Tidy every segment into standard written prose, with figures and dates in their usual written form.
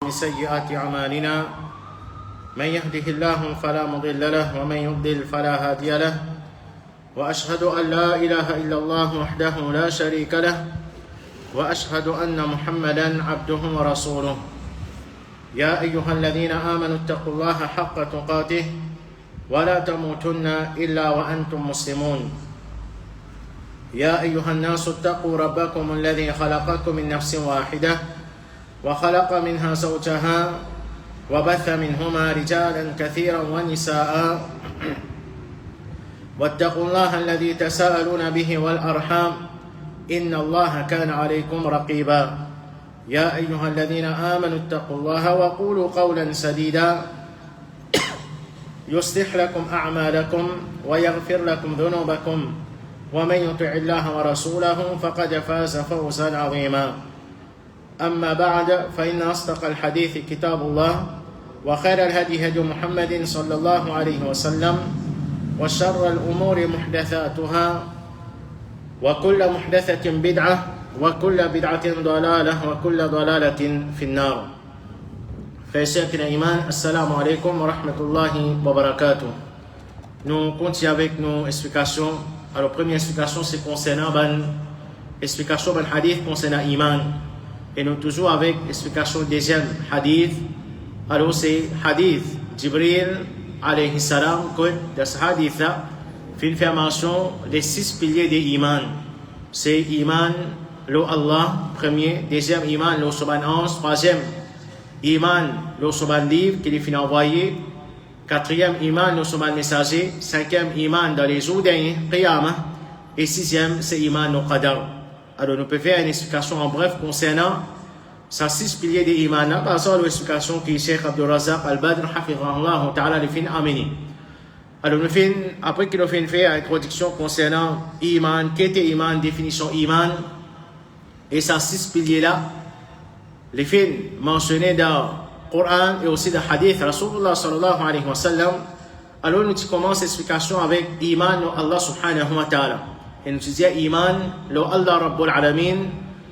من سيئات أعمالنا من يهده الله فلا مضل له ومن يضلل فلا هادي له وأشهد أن لا إله إلا الله وحده لا شريك له وأشهد أن محمدا عبده ورسوله يا أيها الذين آمنوا اتقوا الله حق تقاته ولا تموتن إلا وأنتم مسلمون يا أيها الناس اتقوا ربكم الذي خلقكم من نفس واحدة وخلق منها زوجها وبث منهما رجالا كثيرا ونساء واتقوا الله الذي تساءلون به والأرحام إن الله كان عليكم رقيبا يا أيها الذين آمنوا اتقوا الله وقولوا قولا سديدا يصلح لكم أعمالكم ويغفر لكم ذنوبكم ومن يطع الله ورسوله فقد فاز فوزا عظيما أما بعد فإن أصدق الحديث كتاب الله وخير الهدي هدي محمد صلى الله عليه وسلم وشر الأمور محدثاتها وكل محدثة بدعة وكل بدعة ضلالة وكل ضلالة في النار. Frères Iman, assalamu alaikum wa rahmatullahi wa barakatuh. Nous continuons avec nos explications. Alors, première explication, c'est concernant l'explication du hadith concernant Iman. Et nous toujours avec l'explication deuxième hadith. Alors, c'est hadith Jibril alayhi salam, que dans ce hadith-là, fait une affirmation des 6 piliers de Iman. C'est Iman, le Allah, premier. Deuxième, Iman, le Subhan 11. Troisième, Iman, le Subhan livre qu'il est envoyé. Quatrième, Iman, le Subhan messager. Cinquième, Iman dans les jours derniers, Qiyamah. Et sixième, c'est Iman, le Qadar. Alors, nous pouvons faire une explication en bref concernant ces 6 piliers de Iman. Par exemple, l'explication que Cheikh Abdul Razak Al-Badr, hafidhahullah ta'ala, le fin amené. Alors, après qu'il a fait une introduction concernant Iman, qu'est-ce que Iman, définition Iman, et ces 6 piliers-là, les fins mentionnés dans le Coran et aussi dans le Hadith, Rasulullah sallallahu alayhi wa sallam. Alors, nous commençons l'explication avec Iman, Allah subhanahu wa ta'ala. Et nous disons Iman, le Allah Rabbul Alamin,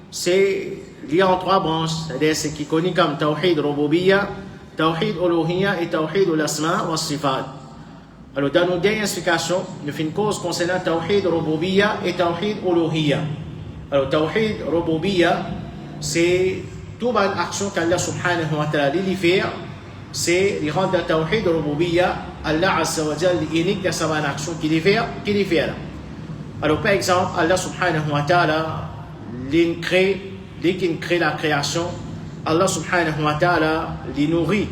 c'est lié en 3 branches, c'est-à-dire ce qui est connu comme Tawhid Rububiyya, Tawhid Uluhiyya et Tawhid Al-Asma wa Sifat. Alors, dans nos dernières explications, nous faisons une cause concernant Tawhid Rububiyya et Tawhid Uluhiyya. Alors, Tawhid Rububiyya, c'est toute bonne action qu'Allah subhanahu wa ta'ala lui fait, c'est les rendre Tawhid Rububiyya, Allah azza wa jalla unique de sa bonne action qu'il fait. Alors, par exemple, Allah subhanahu wa ta'ala, dès qu'il crée la création, Allah subhanahu wa ta'ala les nourrit.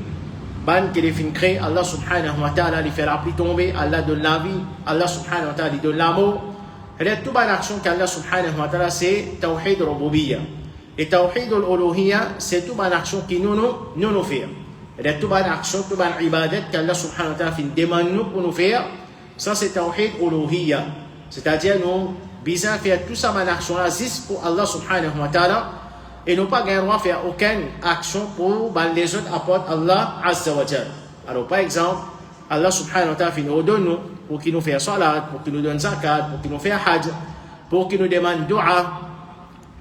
Ban qu'il fait créer, Allah subhanahu wa ta'ala les fait la pluie tomber, Allah donne la vie, Allah subhanahu wa ta'ala lui donne l'amour. Et toute bonne action qu'Allah subhanahu wa ta'ala, c'est Tawhid Rububiyya. Et Tawhid al-Uluhiyya, c'est toute bonne action qui nous fait. Et toute bonne action, toute bonne ibadat qu'Allah subhanahu wa ta'ala fait demande nous pour nous faire, ça c'est Tawhid al-Uluhiyya. C'est-à-dire, nous, besoin faire toute sa bonne action-là, juste pour Allah subhanahu wa ta'ala, et nous pas gagner droit faire aucune action pour les autres apportent Allah azza wa jalla. Alors, par exemple, Allah subhanahu wa ta'ala fait nous donne nous, pour qu'il nous fasse salat, pour qu'il nous donne zakat, pour qu'il nous fasse hajj, pour qu'il nous demande dua,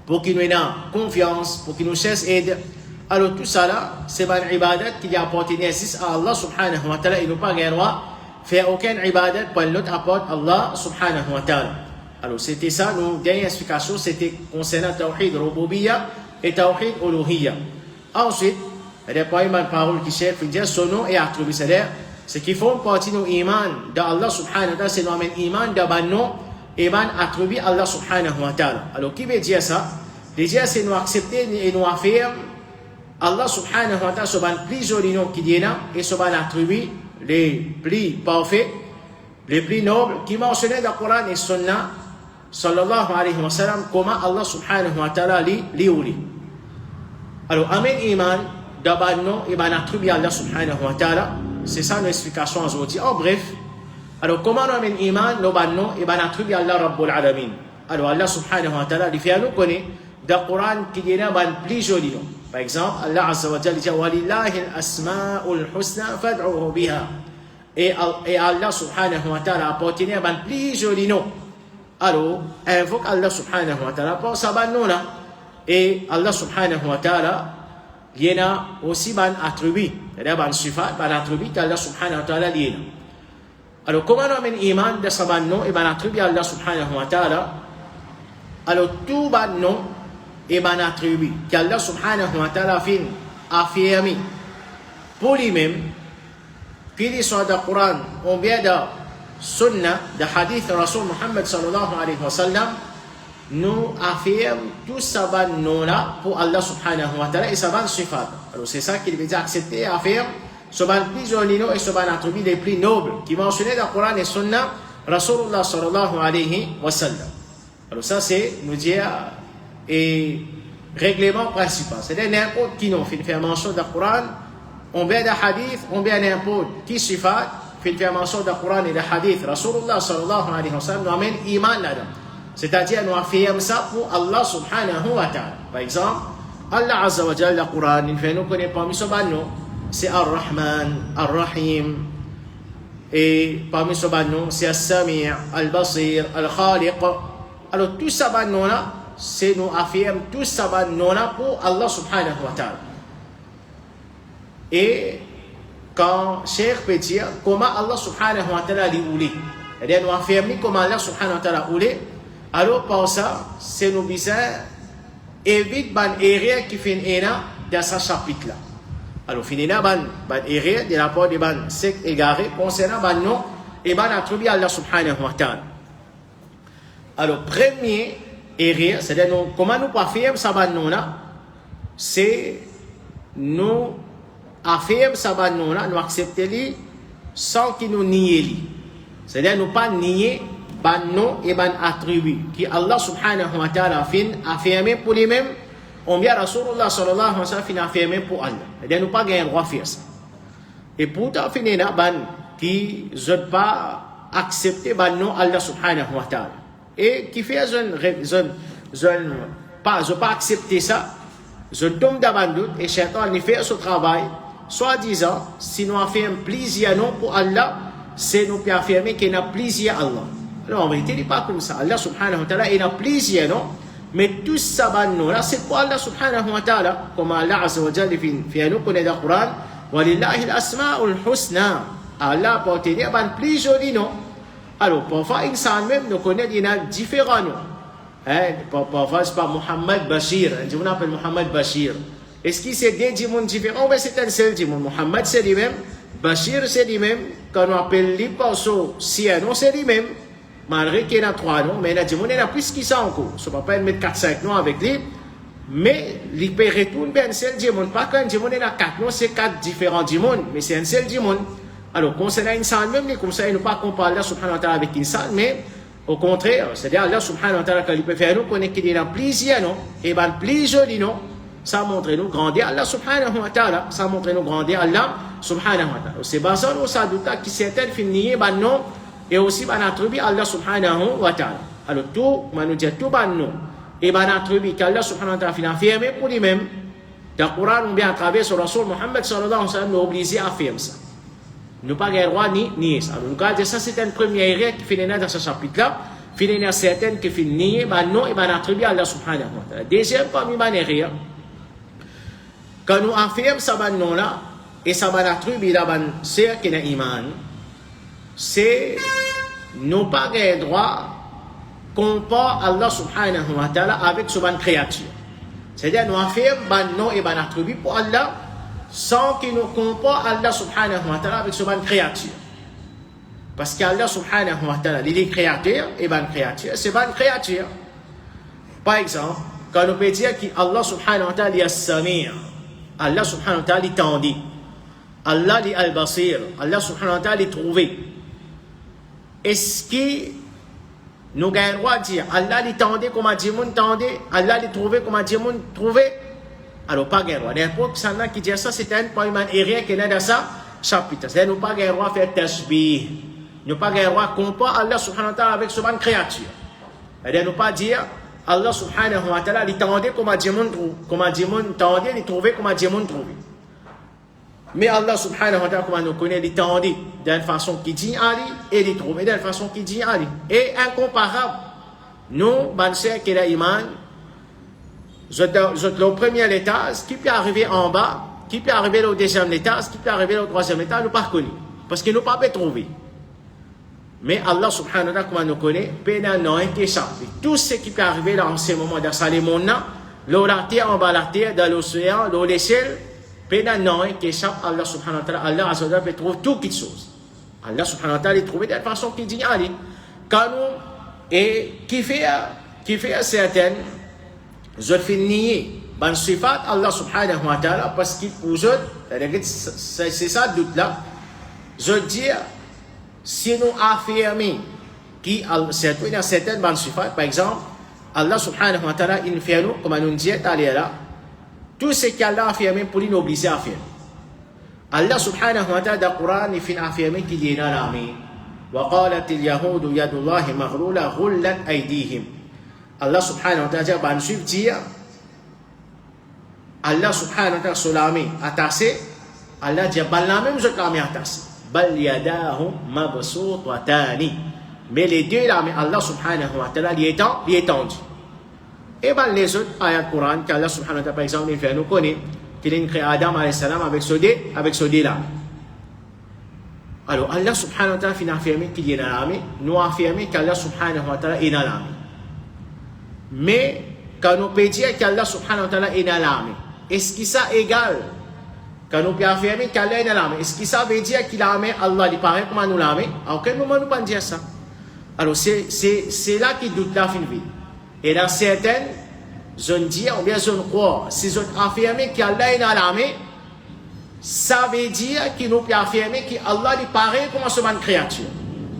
pour qu'il nous donne confiance, pour qu'il nous cesse aide. Alors, tout ça là, c'est une ibadat qui apporte juste à Allah subhanahu wa ta'ala, et nous pas gagner droit faire aucune ibadat pour l'autre apporte Allah subhanahu wa ta'ala. Alors, c'était ça, nos dernières explications, c'était concernant Tawhid Rububiyya et Tawhid Uluhiyya. Ensuite, il y a pas une parole qui cherche, il dit son nom et attribut, c'est-à-dire, ce qui font partie de nos iman d'Allah subhanahu wa ta'ala, c'est nos iman de nom, iman attribut Allah subhanahu wa ta'ala. Alors, qui veut dire ça? Déjà, c'est nous accepter et nous affirmer Allah subhanahu wa ta'ala, c'est le plus joli nom qui dit là, et c'est l'attribut les plus parfaits, les plus nobles, qui mentionnaient dans le Coran et Sunna, sallallahu alayhi wa sallam, comment Allah subhanahu wa ta'ala li ouli. Alors, amen iman, d'abord non, et ben attribut Allah subhanahu wa ta'ala, c'est ça notre explication aujourd'hui. En bref, alors comment nous amen iman, nous ben non, et ben attribut Allah Rabbul Alamin. Alors, Allah subhanahu wa ta'ala, il fait à nous connaître dans le Coran qui dit là, ben plus joli nom. Par exemple, Allah azza wa jalla dit walillahi al-asma'ul husna fad'uhu biha. Et Allah subhanahu wa ta'ala apporté un plus joli nom. Alors, invoque Allah subhanahu wa ta'ala pour sa ban nom là. Et Allah subhanahu wa ta'ala il y a aussi ban attribut, c'est-à-dire ban sifat, ban attribut qu'Allah subhanahu wa ta'ala il y a. Alors comment on amène iman de sa ban nom et ban attribut Allah subhanahu wa ta'ala? Alors tout ban nom et ban attribut qu'Allah subhanahu wa ta'ala fin affirmé pour lui-même, puis l'histoire du Coran, on vient de Sunnah, de hadith de Rasul Muhammad sallallahu alayhi wa sallam, nous affirme tout ça ban nom-là pour Allah subhanahu wa ta'ala et ça ban sifat. Alors c'est ça qu'il veut dire accepter et affirme ce ban plus joli et ce ban attribut les plus nobles qui mentionnait dans le Coran et Sunnah Rasulullah sallallahu alayhi wa sallam. Alors ça c'est, nous dire, et règlement principal. C'est-à-dire n'importe qui nous fait faire mention dans le Coran, on vient d'un hadith, on vient n'importe qui sifat, fait faire mention dans le Coran et des hadiths. Rasulullah sallallahu alayhi wa sallam nous amène iman là-dedans. C'est-à-dire, nous affirmons ça pour Allah subhanahu wa ta'ala. Par exemple, Allah azza wa jalla, le Coran, il fait nous connaître parmi ce banno, c'est Ar-Rahman, Ar-Rahim. Et parmi ce banno, c'est As-Sami', Al-Basir, Al-Khaliq. Alors, tout ça banno-là, c'est nous affirmons tout ça banno-là pour Allah subhanahu wa ta'ala. Et quand Cheikh peut dire comment Allah subhanahu wa ta'ala lui oulé, c'est-à-dire, nous affirmons comment Allah subhanahu wa ta'ala oulé. Alors, pour ça, c'est nous besoin évite ban erreur qui fait dans ce chapitre-là. Alors, finina ban erreur de la part de ban sec égaré concernant ban nom et ban attribut à Allah subhanahu wa ta'ala. Alors, premier erreur, c'est-à-dire comment nous affirmons ça ban nom-là, c'est nous affirmons ça ban nom-là, nous accepter sans qu'il nous nie. C'est-à-dire nous pas nier ban nom et ban attribut qui Allah subhanahu wa ta'ala fin affirmé pour lui-même, on vient Rasulullah sallallahu alayhi wa sallam fin affirmé pour Allah. C'est-à-dire nous pas gagner le droit de faire ça. Et pourtant finina ban qui ne pas accepter ban nom Allah subhanahu wa ta'ala. Et qui fait pas accepter ça, je tombe dans ban doute et Shaitan il fait ce travail, soit disant si nous affirmons plaisir non pour Allah, c'est nous qui affirmer qu'il y a plaisir à Allah. Non, en vérité, il n'est pas comme ça. Allah subhanahu wa ta'ala, il a plaisir, non? Mais tout ça, là, c'est pour Allah subhanahu wa ta'ala. Comme Allah azza wa jalla fait nous connaître le Coran. Walillahi al-asma'ul husna. Allah peut te dire, plus joli, non? Alors, parfois, insan même, nous connaît, il y a différents noms. Parfois, c'est pas Muhammad Bashir. On appelle Muhammad Bashir. Est-ce qu'il c'est des djimoun différents? Ben, c'est un seul djimoun. Muhammad, c'est lui-même. Bashir, c'est lui-même. Quand on appelle les pinceaux, Siano, c'est lui-même. Malgré qu'il y en a 3 noms, mais il y en a plus qui ça encore. Ça ne va pas mettre 4-5 noms avec lui, mais il peut retourner un seul diamond. Pas qu'un diamond, il y a 4 noms, c'est 4 différents diamonds, mais c'est un seul diamond. Alors, concernant une salle même, comme ça, il ne pas comparer Allah subhanahu wa ta'ala avec une salle, mais au contraire, c'est-à-dire Allah subhanahu wa ta'ala, quand il peut faire nous connaître qu'il y a plaisir, non, et bien plus joli, non, ça montre nous grandir Allah subhanahu wa ta'ala, ça montre nous grandir Allah subhanahu wa ta'ala. C'est basé sur ça, d'autant qui certaines finissent, ben non, et aussi ban attribut Allah subhanahu wa ta'ala. Alors tout, on nous dit tout ban nom et ban attribut qu'Allah subhanahu wa ta'ala fait affirmer pour lui-même. Dans le Coran, on vient à travers sur Rasul Muhammad sallallahu alayhi wa sallam nous oblige à affirmer ça. Nous pas gagner droit ni ça. Alors, nous dire ça c'est une première erreur qui finit dans ce chapitre-là. Finit certaines qui finit ban nom et ban attribut Allah subhanahu wa ta'ala. Deuxième parmi ban erreur, quand nous affirmons ça ban nom là et ça ban attribut là ban c'est qui est iman. C'est nous pas gagner droit compare Allah subhanahu wa ta'ala avec ce ban créature. C'est-à-dire nous affirmons ban nom et ban attribut pour Allah sans qu'il nous compare Allah subhanahu wa ta'ala avec ce ban créature. Parce qu'Allah subhanahu wa ta'ala, il est créateur et ban créature, c'est ban créature. Par exemple, quand on peut dire qu'Allah subhanahu wa ta'ala est as-sami', Allah subhanahu wa ta'ala est tendit, Allah est al-basir, Allah subhanahu wa ta'ala est trouvé. Est-ce que nous avons le droit de dire Allah les tendait comme un diamant tendait, Allah les trouvait comme un diamant trouvé? Alors, pas le droit. N'importe qui dit ça, c'est un point erreur qui est dans ça chapitre. C'est-à-dire, nous pas le droit de faire tashbih. Nous pas le droit de comparer Allah subhanahu wa ta'ala avec ce ban créature. C'est-à-dire, nous pas dire Allah subhanahu wa ta'ala les tendait comme un diamant tendait, les trouvait comme un diamant trouvé. Mais Allah subhanahu wa ta'ala, comme nous connaît, il tendit d'une façon qui dit Ali et il trouve d'une façon qui dit Ali. Et incomparable, nous, Bansé qui est iman, le premier étage, qui peut arriver en bas, qui peut arriver au deuxième étage, qui peut arriver au troisième étage, nous ne pas connu. Parce que nous ne pouvons pas trouver. Mais Allah subhanahu wa ta'ala, comme nous connaît, pénal non échappé. Tout ce qui peut arriver dans ce moment dans ce monde, l'eau la terre, en bas la terre, dans l'océan, dans l'échelle, pénal non échappe. Allah subhanahu wa ta'ala, Allah azza wa jalla peut trouver toutes les choses. Allah subhanahu wa ta'ala, il trouve de la façon qu'il dit, allez, quand nous, et qui fait certaines, je fais nier, ben sifat Allah subhanahu wa ta'ala, parce qu'il vous c'est ça le doute là, je dis, si nous affirmons qui dans certaines bonnes sifat, par exemple, Allah subhanahu wa ta'ala, il fait nous, comme nous dit là, tout ce qu'Allah a affirmé pour nous obliger à faire. Allah subhanahu wa ta'ala, dans le Coran, il fait affirmer qu'il y a l'armée. وقالت اليهود يد الله مغلولة غلت أيديهم. Allah subhanahu wa ta'ala, ben suivre dire, Allah subhanahu wa ta'ala, sur l'armée attaché, Allah dit, ben la même chose que l'armée attaché. Bal yadahu mabsuutatan. Mais les deux l'armée, Allah subhanahu wa ta'ala, il est tendu. Et ben les autres ayats du Coran, qu'Allah subhanahu wa ta'ala, par exemple, il fait nous connaître, qu'il a créé Adam alayhi salam avec ce dé là. Alors Allah subhanahu wa ta'ala, il a affirmé qu'il est dans l'armée, nous a affirmé qu'Allah subhanahu wa ta'ala est dans l'armée. Mais quand nous pouvons dire qu'Allah subhanahu wa ta'ala est dans l'armée, est-ce que ça égal? Quand nous pouvons affirmer qu'Allah est dans l'armée, est-ce que ça veut dire qu'il a l'armée, Allah il paraît comme nous l'armée? À aucun moment nous ne pouvons dire ça. Alors c'est là qu'il doute la fin de vie. Et dans certaines zones dire, ou bien zones croire, si nous affirmer qu'Allah est dans l'armée, ça veut dire qu'il nous peut affirmer qu'Allah il paraît comme une créature.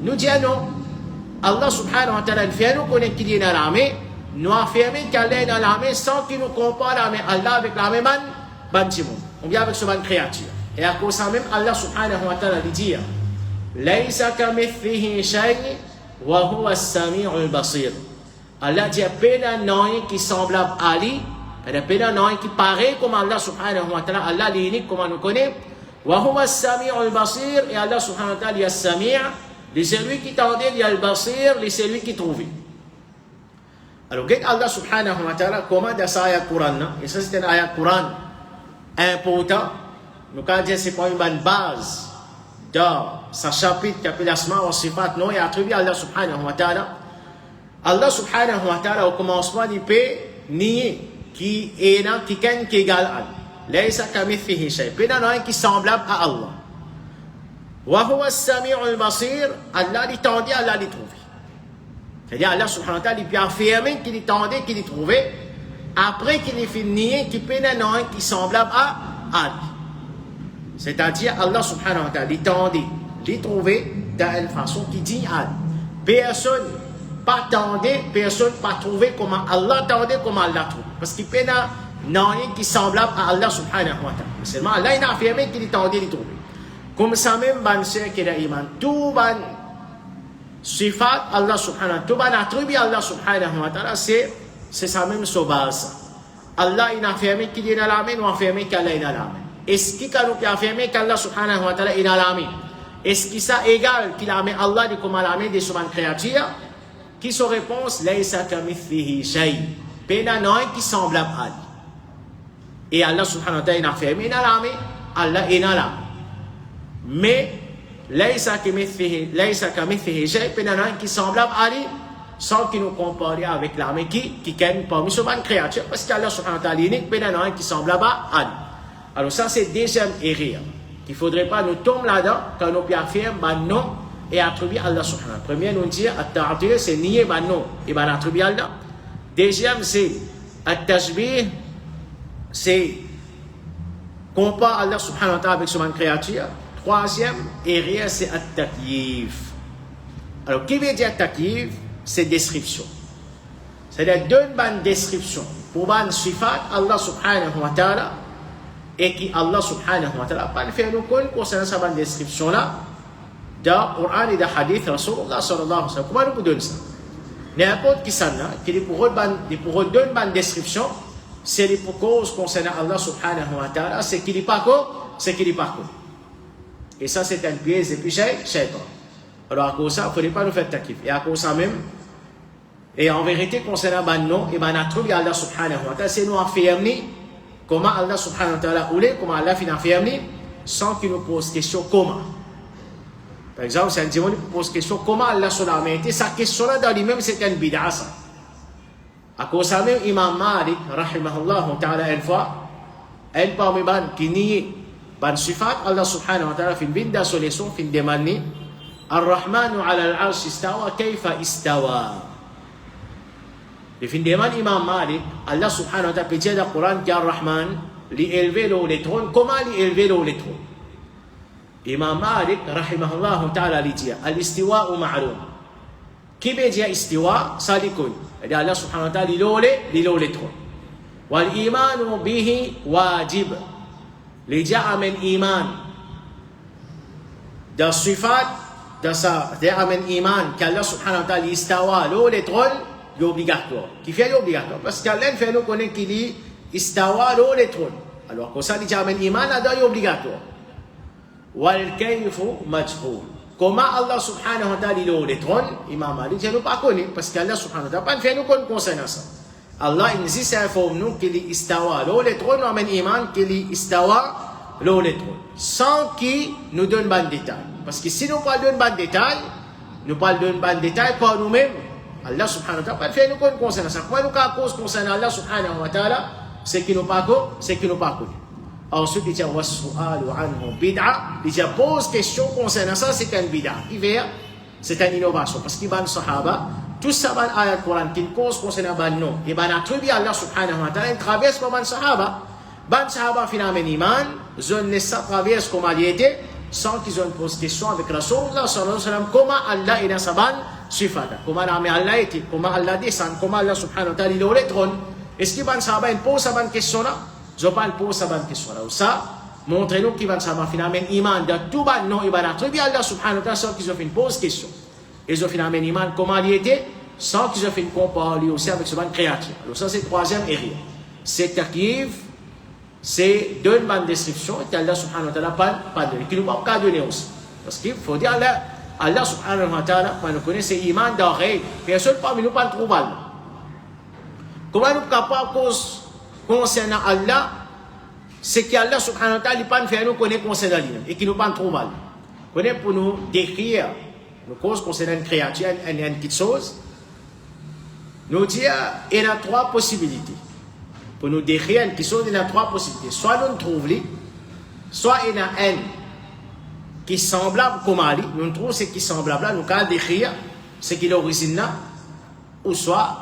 Nous disons non. Allah subhanahu wa ta'ala fait nous connaître qu'il est dans l'armée, nous affirmer qu'Allah est dans l'armée sans qu'il nous compare l'armée Allah avec l'armée Bantimon. On vient avec ce man créature. Et à cause de ça même, Allah subhanahu wa ta'ala dit Laysa kamithlihi shay wa huwa as-sami'ul basir. Allah dit péna non qui semblable à lui, péna non qui paraît comme Allah subhanahu wa ta'ala, Allah l'unique comme on nous connaît. Wa huwa as-sami'ul basir, et Allah subhanahu wa ta'ala il y a as-sami', c'est celui qui tendait, il y a le basir, c'est celui qui trouvait. Alors, Allah subhanahu wa ta'ala, comment dans cette ayat Coran, et ça c'est une ayat Coran important, nous quand dire c'est pas une bonne base dans sa chapitre qui appelle Asma wa Sifat, non, et attribué à Allah subhanahu wa ta'ala. Allah subhanahu wa ta'ala, au commencement, il peut nier qui est là, qui est égal à lui. Laysa kamithlihi shay. Puis il y en a un qui est semblable à Allah. Wa huwa as-sami'ul basir, Allah l'étendait, Allah les trouvé. C'est-à-dire Allah subhanahu wa ta'ala, il peut affirmer qu'il étendait, qu'il les trouvait, après qu'il ait fait nier qu'il peut y en a un qui est semblable à lui. C'est-à-dire Allah subhanahu wa ta'ala, l'étendait, les trouvait d'une façon qui dit à lui. Personne pas tendait, personne pas trouvé comment Allah tendait, comment Allah trouve. Parce qu'il peut y en a un qui est semblable à Allah subhanahu wa ta'ala. Seulement Allah il a affirmé qu'il étendait, les trouver. Comme ça même, ban sœur qui a iman, tout ban sifat Allah subhanahu wa ta'ala, tout ban attribut Allah subhanahu wa ta'ala, c'est ça même sur base. Allah il a affirmé qu'il est dans l'armée, nous affirmé qu'Allah est dans l'armée. Est-ce qu'il a affirmé qu'Allah subhanahu wa ta'ala est dans l'armée? Est-ce que ça égal qu'il a mis Allah de comme l'armée des souveraines créatures? Qui se réponse, Laysa kamithlihi shay. Péna non qui semble à lui. Et Allah subhanahu wa ta'ala il a affirmé dans l'armée, Allah est dans l'armée. Mais Laysa kamithlihi shay, péna non qui semble à lui, sans qu'il nous compare avec l'armée qui est parmi ces créatures, parce qu'Allah subhanahu wa ta'ala est unique, péna non qui semble à lui. Alors ça c'est deuxième erreur. Il ne faudrait pas nous tomber là-dedans quand nous affirmons ben non et attribuer Allah subhanahu wa ta'ala. Premier nous dit at-ta'til c'est nier ben non et ben attribuer Allah. Deuxième c'est at-tashbih, c'est comparer Allah subhanahu wa ta'ala avec son créature. Troisième erreur c'est at-takyif. Alors qui veut dire takyif? C'est description. C'est-à-dire donne une description pour une sifat Allah subhanahu wa ta'ala et qui Allah subhanahu wa ta'ala pas fait nous connaître concernant cette description là dans le Coran et dans le hadith Rasulullah sallallahu alayhi wa sallam. Comment nous donne ça? N'importe qui s'en a qui pour donner une description, c'est pour cause concernant Allah subhanahu wa ta'ala, c'est qu'il n'est pas connu. Et ça c'est un piège et puis shaitan. Alors à cause de ça, il ne faudrait pas nous faire takif. Et à cause de ça même, Et en vérité, concernant Banno, et ben, attribue Allah subhanahu wa ta'ala, c'est nous affirmer comment Allah subhanahu wa ta'ala voulait, comment Allah finit affirmer, sans qu'il nous pose question comment. Par exemple, si un démon pose question comment Allah sur la main, sa question-là dans lui-même, c'est une bid'a, ça. À cause de ça, même Imam Malik, rahimahullah ta'ala, une fois, un parmi ban qui nie ban sifat, Allah subhanahu wa ta'ala, fin binda sur les sons, fin demani, Ar-Rahmanu ala al-arsh istawa, kayfa istawa. Et fin demande Imam Malik, Allah subhanahu wa ta'ala, peut dire dans le Coran qu'Ar-Rahman, li élevé le trône, comment li élevé le trône? Imam Malik, rahimahullah ta'ala, li dit, al-istiwa ou ma'loum. Qui veut dire istiwa, ça li connu. Et Allah subhanahu wa ta'ala, li le trône. Wal imanu bihi wajib. Li dit amen iman. Dans sifat, dans ça, amen iman, qu'Allah subhanahu wa ta'ala, istawa, le trône, c'est obligatoire. Qui fait l'obligatoire? Parce qu'Allah fait nous connaître qu'il dit istawa, le trône. Alors, quand ça dit amen iman, là, c'est obligatoire. Wal kayfu majhul. Comment Allah subhanahu wa ta'ala le trône, Imam Malik, je ne pas connaître parce qu'Allah subhanahu wa ta'ala pas fait nous connaître concernant ça. Allah insiste informe nous qu'il est istawa le trône, nous amène iman qu'il est istawa le trône. Sans qu'il nous donne pas de détails. Parce que si nous ne parlons pas de détails, nous parlons pas de détails par nous-mêmes. Allah subhanahu wa ta'ala pas fait nous connaître concernant ça. Quoi nous qu'à cause concernant Allah subhanahu wa ta'ala, c'est qu'il nous pas connu. Ensuite, il dit wasu'alu anhu bid'a. Il dit pose question concernant ça, c'est une bid'a. C'est une innovation. Parce qu'il y a des sahaba, tout ça, il y a ayat Coran qui cause concernant le nom. Et il y a attribué Allah subhanahu wa ta'ala, il traverse comme un sahaba. Les sahaba, finalement, iman, ils ne traversent comme il était, sans qu'ils aient posé question avec Rasulullah sallallahu alayhi wa sallam, comment Allah est dans sa bande sifata. Comment Allah était, comment Allah descend, comment Allah subhanahu wa ta'ala il est au trône. Est-ce que les sahaba posent cette question-là? Je parle pour ça bonne question là. Ça montrez-nous qui va savoir finalement iman de tout bas non iman attribué Allah subhanahu wa ta'ala sans qu'ils ont fait une pause question. Ils ont finalement iman comment il était sans qu'ils ont fait une comparaison lui aussi avec ce bonne créature. Alors ça c'est le troisième area. C'est takif, c'est deux bonnes descriptions et Allah subhanahu wa ta'ala pas donné. Qui nous pas qu'à donner aussi. Parce qu'il faut dire Allah subhanahu wa ta'ala quand nous connaissons c'est iman d'oreille. Bien sûr parmi nous pas le trouver. Comment nous capable cause concernant Allah, c'est qu'Allah subhanahu wa ta'ala n'est pas fait nous connaître concernant lui et qui nous pas trop mal. Connaît pour nous décrire nos causes concernant une créature, une petite chose. Nous dire il y a trois possibilités. Pour nous décrire une petite chose, il y a trois possibilités. Soit nous trouvons lui, soit il y en a une qui est semblable comme Ali, nous trouvons ce qui est semblable là, nous allons décrire ce qui est l'origine là, ou soit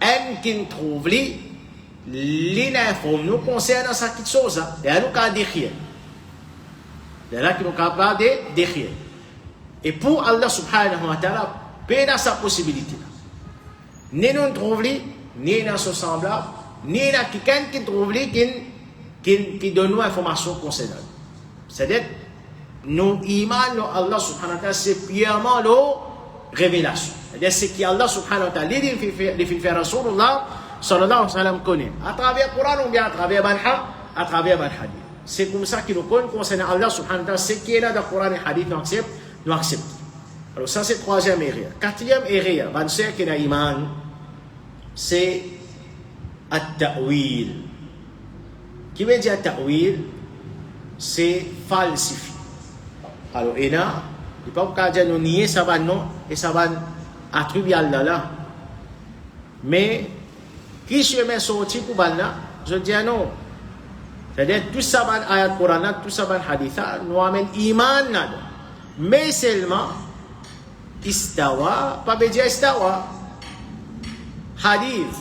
une qui nous trouve lui. L'informe nous concerne cette petite chose là, et nous qu'à décrire. C'est là qu'il nous capable de décrire. Et pour Allah subhanahu wa ta'ala, peu dans sa possibilité. Ni nous trouvons, ni dans ce semblable, ni dans quelqu'un qui trouve qui donne nous information concernant. C'est-à-dire, nous iman Allah subhanahu wa ta'ala, c'est purement la révélation. C'est-à-dire, c'est qu'Allah subhanahu wa ta'ala, il fait faire Rasulullah sallallahu alayhi wa sallam connaît. À travers le Coran ou bien à travers le hadith. C'est comme ça qu'il nous connaît concernant Allah subhanahu wa ta'ala. Ce qui est là dans le Coran et le hadith, nous acceptons. Alors ça c'est le troisième area. Quatrième area, ben c'est qu'il y a iman, c'est at-ta'wil. Qui veut dire at-ta'wil? C'est falsifier. Alors il y a, il ne peut pas dire nous nier ça va non et ça va attribuer à Allah là. Mais qui se met sorti pour là, je dis non. C'est-à-dire tout ça va ayat Coran, tout ça va hadith, nous amène iman là. Mais seulement istawa, pas dire istawa. Hadith,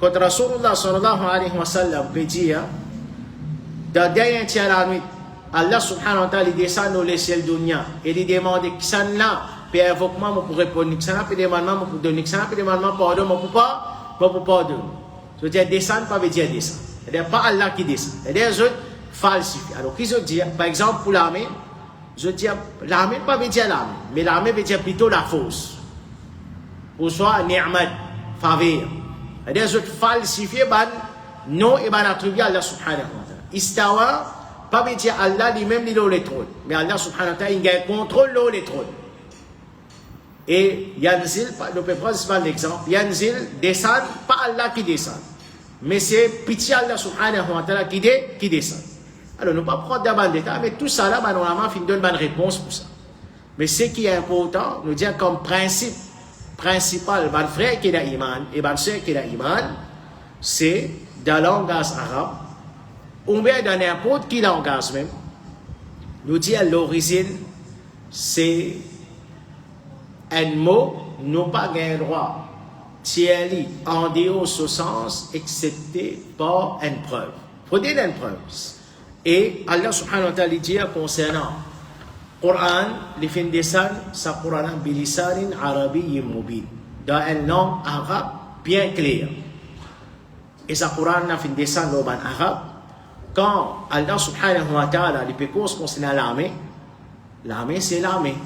quand Rasulullah sallallahu alayhi wa sallam peut dire, dans dernier tiers la nuit, Allah subhanahu wa ta'ala descend dans le ciel dunya et il demande qui ça là, puis invoquement pour répondre, qui ça là, puis demandement pour donner, qui ça là, puis demandement pardon, pour pardon. C'est-à-dire descendre, pas veut dire descendre. C'est-à-dire pas Allah qui descend. C'est-à-dire je falsifie. Alors qui je dis, par exemple pour l'armée, je dis l'armée pas veut dire l'armée, mais l'armée veut dire plutôt la force. Ou soit ni'mat, faveur. C'est-à-dire je falsifie non et attribuer à Allah subhanahu wa ta'ala. Istawa, pas veut dire Allah lui-même il a le trône, mais Allah subhanahu wa ta'ala il a contrôle le trône. Et Yanzil, nous pouvons prendre l'exemple, Yanzil descend, pas Allah qui descend, mais c'est pitié Allah subhanahu wa ta'ala qui descend. Alors nous ne pouvons pas prendre d'abord détail, mais tout ça là, normalement, il donne une bonne réponse pour ça. Mais ce qui est important, nous dire comme principe principal, mon frère qui a iman et ma soeur qui a iman, c'est dans le langage arabe, ou bien dans n'importe quel langage même, nous dire l'origine, c'est un mot, nous pas un droit, tiers en dehors ce sens, excepté par une preuve. Faut dire une preuve. Et Allah subhanahu wa ta'ala dit concernant Coran, les fins de ça, c'est Coran bilisanin arabiyyin mubin, dans une langue arabe bien claire. Et ça Coran na fin de ça, l'oban arabe, quand Allah subhanahu wa ta'ala les pécos concernant l'armée c'est l'armée.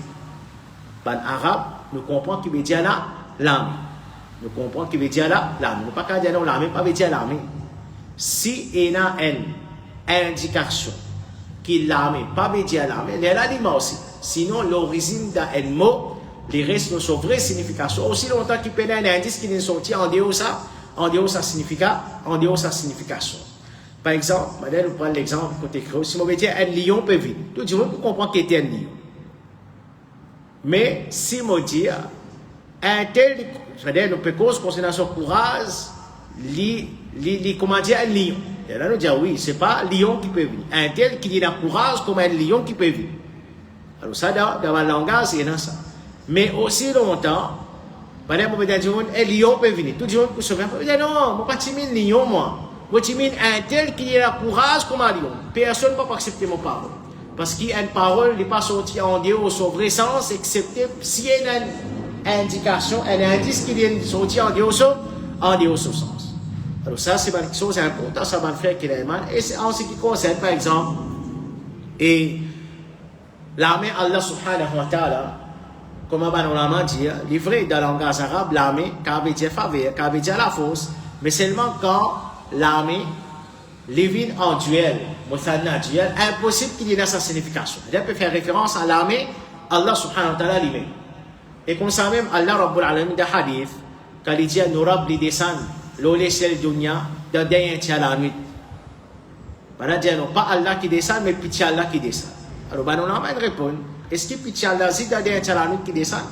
Ban arabe, nous comprenons qu'il veut dire l'armée. Nous comprenons qu'il veut dire l'armée. Nous pas qu'à dire l'armée, pas veut dire l'armée. Si il y a une indication qu'il l'armée, pas veut dire l'armée, il y a l'aliment aussi. Sinon, l'origine d'un mot, les restes de sa vraie signification. Aussi longtemps qu'il peut y avoir un indice qui est sorti en dehors sa signification. Par exemple, madame, nous prenons l'exemple côté créole. Si on veut dire un lion peut vivre, tout le monde comprend qu'il était un lion. Mais si on dit un tel, c'est-à-dire nous peut cause concernant son courage, comment dire un lion. Et là nous disons oui, c'est pas un lion qui peut vivre. Un tel qui dit la courage comme un lion qui peut vivre. Alors ça dans le langage c'est dans ça. Mais aussi longtemps, madame on peut dire un lion peut venir. Tout le monde peut se faire. Non, moi pas timide lion moi. Moi timide un tel qui dit la courage comme un lion. Personne ne peut accepter mon parole. Parce qu'il y a une parole n'est pas sortie en dehors de son vrai sens, excepté s'il y a une indication, un indice qui vient sortir en dehors de son sens. Alors ça, c'est une chose importante, ça va faire qu'il y a un et c'est en ce qui concerne, par exemple, et l'armée Allah subhanahu wa ta'ala, comme on l'a dit, livré dans le langage arabe, l'armée, qui veut dire faveur, qui veut dire la force, mais seulement quand l'armée les en duel, duel, impossible qu'il y ait dans sa signification. Il peut faire référence à l'armée, Allah subhanahu wa ta'ala lui-même. Et comme ça même, Allah Rabbul Alamin dans hadith, quand il dit nous rabbi descend, l'échelle dunya, dans dernier tiers la nuit. On dit non, pas Allah qui descend, mais pitié Allah qui descend. Alors, on a une réponse. Est-ce que pitié Allah, c'est dans dernier tiers la nuit qui descend?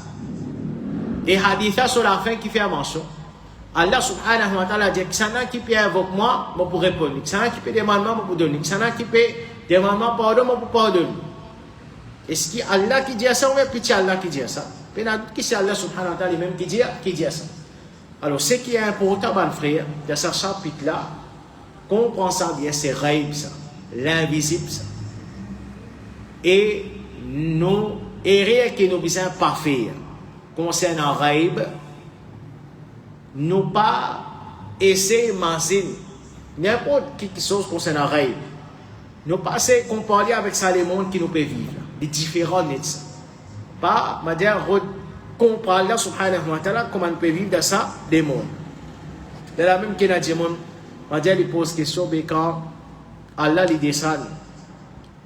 Et hadith sur la fin qui fait mention. Allah subhanahu wa ta'ala dit que c'est un qui peut invoquer moi, je peux répondre. C'est un qui peut demander moi, je peux donner. C'est un qui peut demander pardon, je peux pardonner. Est-ce que Allah qui dit ça ou bien pitié Allah qui dit ça? Puis c'est Allah subhanahu wa ta'ala même qui dit ça. Alors ce qui est important, mon frère, dans ce chapitre-là, comprends ça bien, c'est raïb ça, l'invisible ça. Et nous, rien que nous besoin pas faire concernant raïb, nous pas essayer de manger n'importe quelle chose concernant raïb. Nous pas essayer de comparer avec ça les mondes qui nous peuvent vivre, les différents de ça. Pas, ma dire, comprendre Allah subhanahu wa ta'ala comment on peut vivre dans ça les mondes. De la même qu'il a dit, ma dire, il pose question, mais quand Allah les descend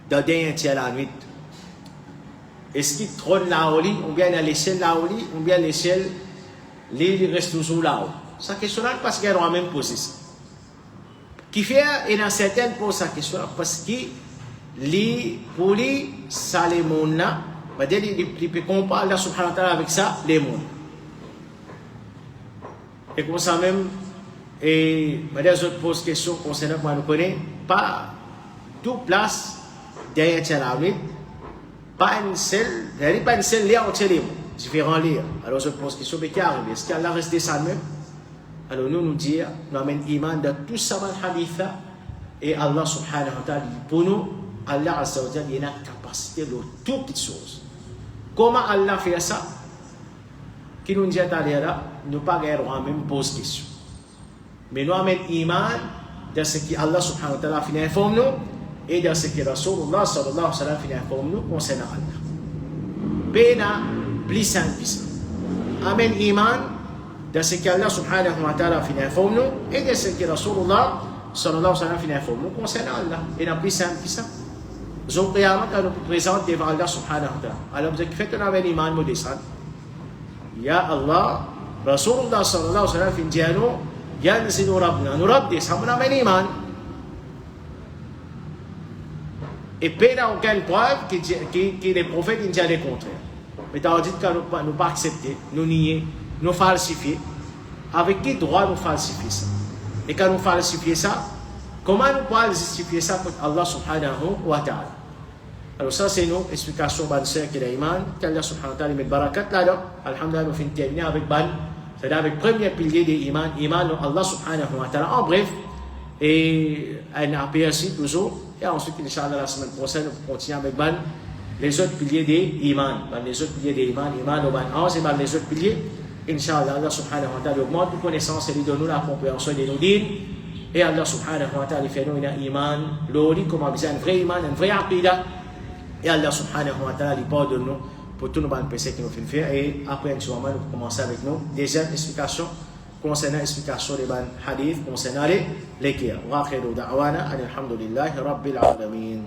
dans dernier tiers la nuit, est-ce qu'il trône là-haut, ou bien à l'échelle là-haut, ou bien à l'échelle il reste toujours là-haut. Sa question là parce qu'elle a même posé ça. Qui fait, il y a certaines posent sa question là parce que pour lui, ça les mondes là, il peut comparer Allah subhanahu wa ta'ala avec ça, les mondes. Et comme ça même, et les autres posent question concernant moi nous connaissons, pas toute place derrière la nuit, pas une seule lien entre les mondes. Différents liens. Alors je pose question, mais qui arrive? Est-ce qu'Allah reste descend même? Alors nous dire, nous amène iman de tout ça dans le hadith et Allah subhanahu wa ta'ala pour nous, Allah azza wa jalla, il a la capacité de toutes les choses. Comment Allah fait ça? Qui nous dit à l'heure, nous pas gagnons même pose question. Mais nous amène iman de ce que Allah subhanahu wa ta'ala finit informe nous et de ce que Rasulullah sallallahu alayhi wa sallam finit informe nous concernant Allah. Béna plus simple que ça. Amen iman de ce qu'Allah subhanahu wa ta'ala finit informe nous et de ce que Rasulullah sallallahu alayhi wa sallam finit informe nous concernant Allah. Et non plus simple que ça. Zon qiyamah quand nous présente devant Allah subhanahu wa ta'ala. Alors vous avez fait un amen iman me descend. Ya Allah, Rasulullah sallallahu alaihi wasallam finjano yanzilu rabbuna nuraddis hamna men iman. Et pas aucune preuve que les prophètes ont dit le contraire. Mais tu as dit que nous ne pas accepter, nous nier, nous falsifier. Avec quel droit nous falsifier ça? Et quand nous falsifier ça, comment nous pouvons justifier ça pour Allah subhanahu wa ta'ala? Alors ça c'est une explication de ce qui est l'iman, qu'Allah subhanahu wa ta'ala met barakat là-dedans. Alhamdulillah, nous finissons terminer avec ban, c'est-à-dire avec le premier pilier de l'iman, iman Allah subhanahu wa ta'ala. En bref, et un APSI toujours, et ensuite, Inch'Allah, la semaine prochaine, nous continuons avec ban, les autres piliers de l'iman. Les autres piliers de l'iman, iman au ban 11 et ban les autres piliers. Inch'Allah, Allah subhanahu wa ta'ala augmente nos connaissances et lui donne nous la compréhension de nos dînes. Et Allah subhanahu wa ta'ala fait nous un iman, l'ori, comme on dit, un vrai iman, un vrai aqida. Et Allah subhanahu wa ta'ala lui pardonne nous pour tous nos bonnes péchés que nous faisons faire. Et après, Inch'Allah, nous commençons avec nous. Deuxième explication, concernant l'explication des bonnes hadiths, concernant les kiyam. Wa akhiru da'wana, alhamdulillahi rabbil alamin.